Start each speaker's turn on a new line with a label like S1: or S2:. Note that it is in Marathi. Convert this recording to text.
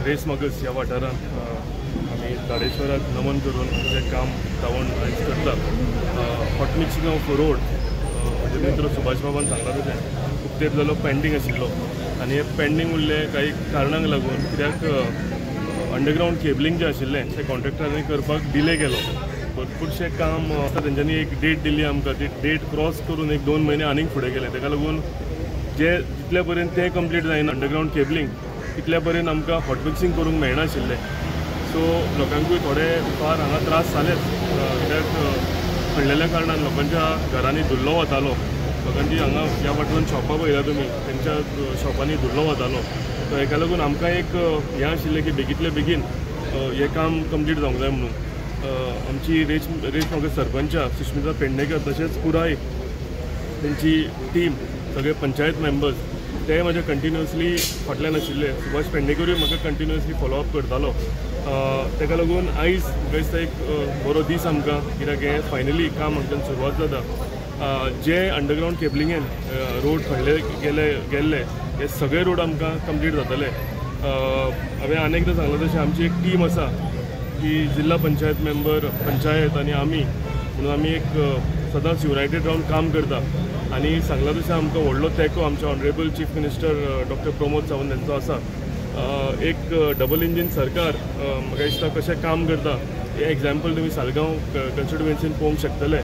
S1: रेस मागस ह्या वाठारांत आमी दाडेश्वराक नमन करून जें काम जावन आयज करता हॉट मिक्सिंग ऑफ रोड म्हणजे मित्र सुभाष बाबान सांगला तशें खूब तेंप जालो पेंडींग आशिल्लो आनी हे पेंडींग उरले काही कारणांक लागून कित्याक अंडरग्रावंड केबलिंग जें आशिल्लें तें कॉन्ट्रॅक्टरांनी करपाक डिले केलो भरपूरशें काम तेंच्यांनी एक डेट दिल्ली आमकां ती डेट क्रॉस करून 1-2 म्हयने आनीक फुडें गेले ताका लागून जे जितल्या पर्यंत तें कंप्लीट जायना अंडरग्रावंड केबलिंग तितल्या पर्यंत आमकां हॉट मिक्सिंग करूंक मेळनाशिल्लें सो लोकांकूय थोडे फार हांगा त्रास जालेच कित्याक पडलेल्या कारणान लोकांच्या घरांनी धुल्लो वतालो लोकांची हांगा ह्या वाठारान शॉपां पळयला तुमी तेंच्या शॉपांनी धुल्लो वतालो सो हेका लागून आमकां एक हें आशिल्लें की बेगींतल्या बेगीन हें काम कंप्लीट जावंक जाय म्हणून आमची रेस मागीर सरपंचा सुश्मिता पेडणेकर तशेंच पुराय तेंची टीम सगळे पंचायत मेंबर्स ते म्हाजे कंटिन्युअसली फाटल्यान आशिल्ले सुभाष पेडणेकरूय म्हाका कंटिन्युअसली फॉलोअप करतालो ताका लागून आयज म्हाका दिसता एक बरो दीस आमकां कित्याक हें फायनली काम आमच्यान सुरवात जाता जे अंडरग्रावंड केबलिंगेन रोड खणले गेल्ले हे सगळे रोड आमकां कंप्लीट जातले हांवें आनी एकदां सांगलां तशें आमची एक टीम आसा की जिल्हा पंचायत मेंबर पंचायत आनी आमी म्हणून आमी एक सदांच युनायटेड रावन काम करता आनी सांगलां तशें आमकां व्हडलो तेंको आमच्या honourable chief minister doctor Pramod Sawant हांचो आसा एक डबल इंजीन सरकार म्हाका दिसता कशें काम करता हे एग्जाम्पल तुमी सालगांव कन्स्टिट्युएन्सीन पळोवंक शकतले